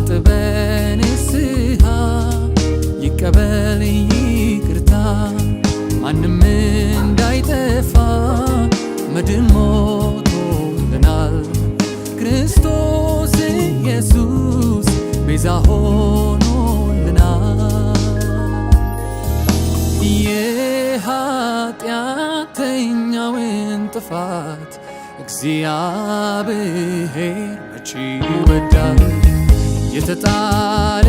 ያጥበን ንስሐ ይቀበል ይቅርታ ማንም እንዳይጠፋ መድን ሞቶልናል ክርስቶስ ኢየሱስ ቤዛ ሆኖልናል። የኃጢአተኛውን ጥፋት እግዚአብሔር መቼ ይወዳል? የተጣለ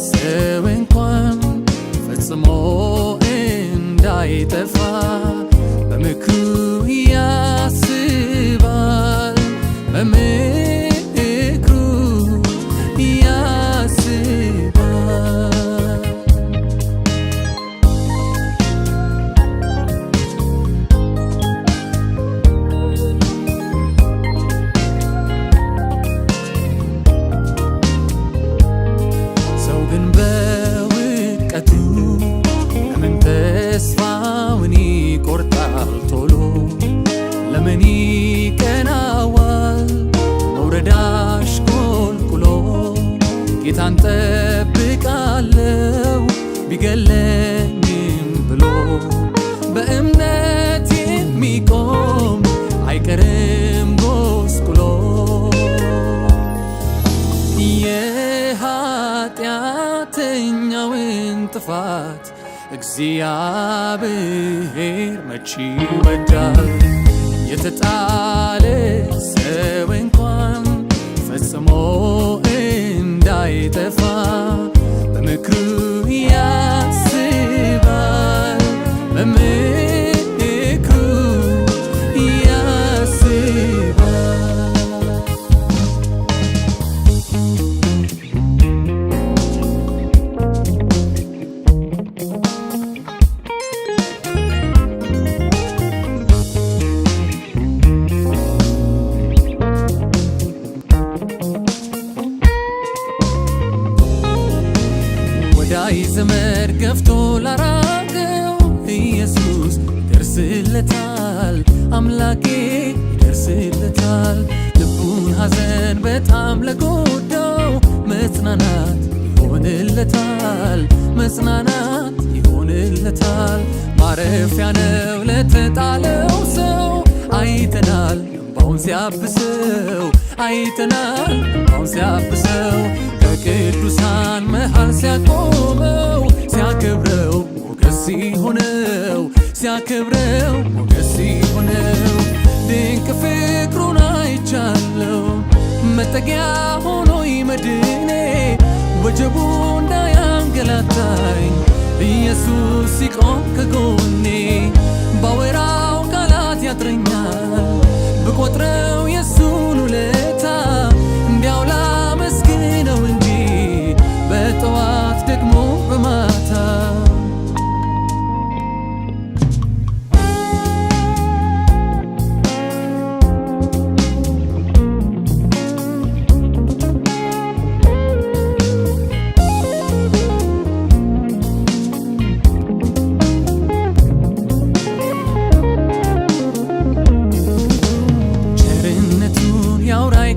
ሰው እንኳን ፈጽሞ እንዳይጠፋ በምክሩ ያስባል በምክሩ ያስባል። ሰው ግን በውድቀቱ ለምን ተስፋውን ይቆርጣል ቶሎ? ለምን ይቀናዋል መውረድ አሽቆልቁሎ? ጌታን ጠብቃለው ቢገለኝም ብሎ በእምነት የሚቆም አይቀርም ጎስቁሎ። የኃጢአተኛውን ጥፋት እግዚአብሔር መቼ ይወዳል? የተጣለ ሰው እንኳን ፈጽሞ እንዳይጠፋ በምክሩ ያስባል በምክሩ ያስባል። ወዳይ ዘመድ ገፍቶ ላራቀው ኢየሱስ ይደርስለታል፣ አምላኬ ይደርስለታል። ልቡን ሐዘን በጣም ለጎዳው መጽናናት ይሆንለታል፣ መጽናናት ይሆንለታል። ማረፊያ ነው ለተጣለው ሰው አይተናል እንባውን ሲያብሰው አይተናል እንባውን ሲያብሰው ከቅዱሳን መሃል ሲያቆመው ሲያከብረው ሞገስ ሲሆነው ሲያከብረው ሞገስ ሲሆነው ድንቅ ፍቅሩን አይቻለው መጠጊያ ሆኖኝ መድኔ ወጀቡ እንዳያንገላታኝ ኢየሱስ ሲቆም ከጎኔ ባወራው ቃላት ያጥረኛል ብቆጥረው የሱን ውለታ እንዲያው ላመስግነው እንጂ በጠዋት ደግሞ በማታ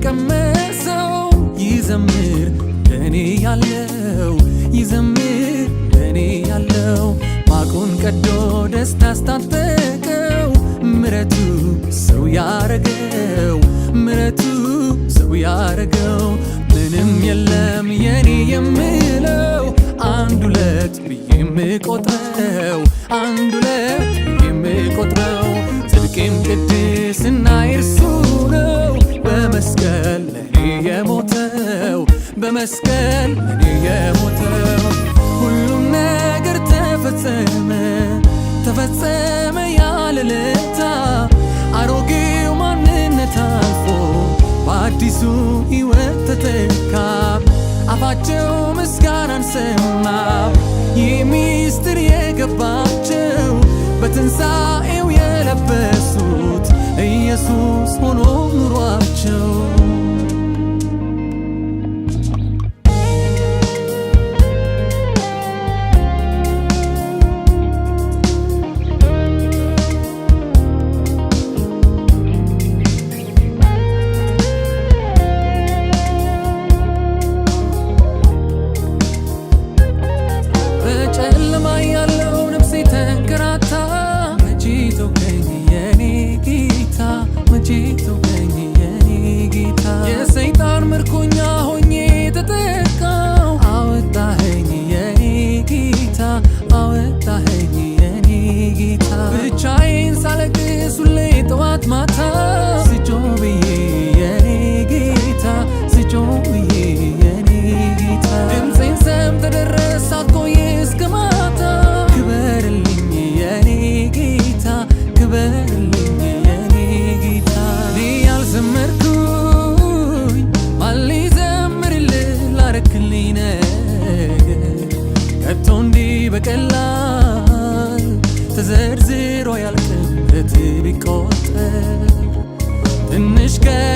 ቀመሰው ይዘምር ለኔ ያለው ይዘምር ለኔ ያለው ማቁን ቀዶ ደስታ አስታጠቀው ምረቱ ሰው ያረገው ምረቱ ሰው ያረገው ምንም የለም የኔ የምለው አንድ ሁለት ብዬ የምቆጥረው አንድ ሁለት ብዬ የምቆጥረው ጽድቄም ቅድስና እርሱ ነው በመስቀል ለኔ የሞተው በመስቀል ለኔ የሞተው ሁሉም ነገር ተፈጸመ ተፈጸመ ያለለታ አሮጌው ማንነት አልፎ በአዲሱ ሕይወት ተተካ አፋቸው ምስጋናን ሰማ ይህ ሚስጥር የገባቸው በትንሣኤው የለበሱት ኢየሱስ ሆኖ ኑሯቸው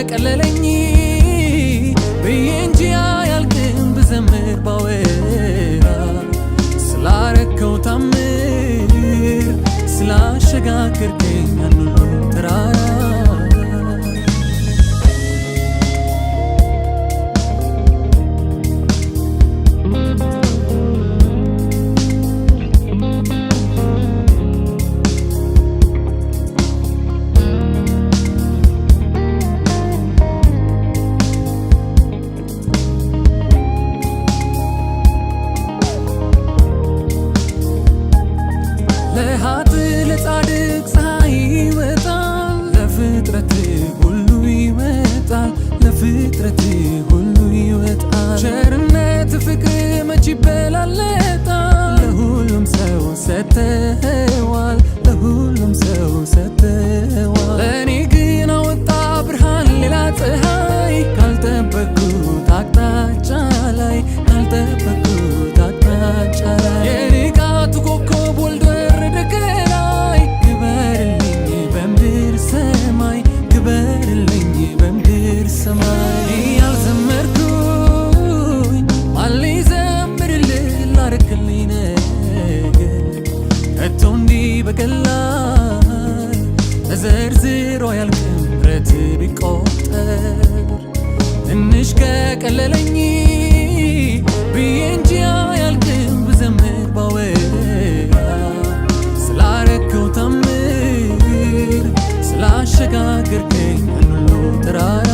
ከቀለለኝ ብዬ እንጂ አያልቅም ብዘምር ባወራ ስላረከው ታምር ስላሸጋገርከኝ ያን ሁሉ ተራራ ለጻድቅ ፀሐይ ይወጣል ለፍጥረት ሁሉ ይወጣል ለፍጥረት ሁሉ ይወጣል ቸርነት ፍቅር መች ይበላለጣል ለሁሉም ሰው ሰጥተኸዋል ለሁሉም ሰው ሰጥተኸዋል ለእኔ ግን አወጣ ብርሃን ሌላ ፀሐይ ካልጠበቅኩት አቅጣጫ ላይ ካልጠበቅኩት አቅጣጫ ላይ የንጋቱ ኮከብ ወልዶ ወረደ ከላይ ክበርልኝ በምድር ሰማይ ክበርልኝ በምድር ሰማይ ያልዘመርኩኝ ማን ሊዘምርልህ ላረክልኝ ነገር ከቶ እንዲህ በቀላል ተዘርዝሮ አያልቅም ምሕረትህ ቢቆጠር ትንሽ ከቀለለኝ ብዬ እንጂ አያልቅም ብዘምር ባወራ ስላረከው ታምር ስላሸጋገርከኝ ያን ሁሉ ተራራ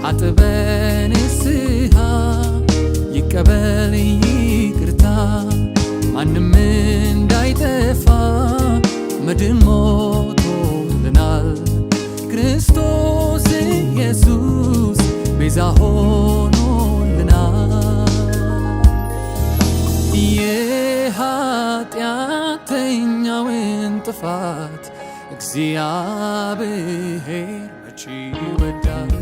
አጥበን ንስሐ ይቀበል ይቅርታ ማንም እንዳይጠፋ መድን ሞቶልናል ክርስቶስ ኢየሱስ ቤዛ ሆኖልናል የኃጢአተኛውን ጥፋት እግዚአብሔር መቼ ይወዳል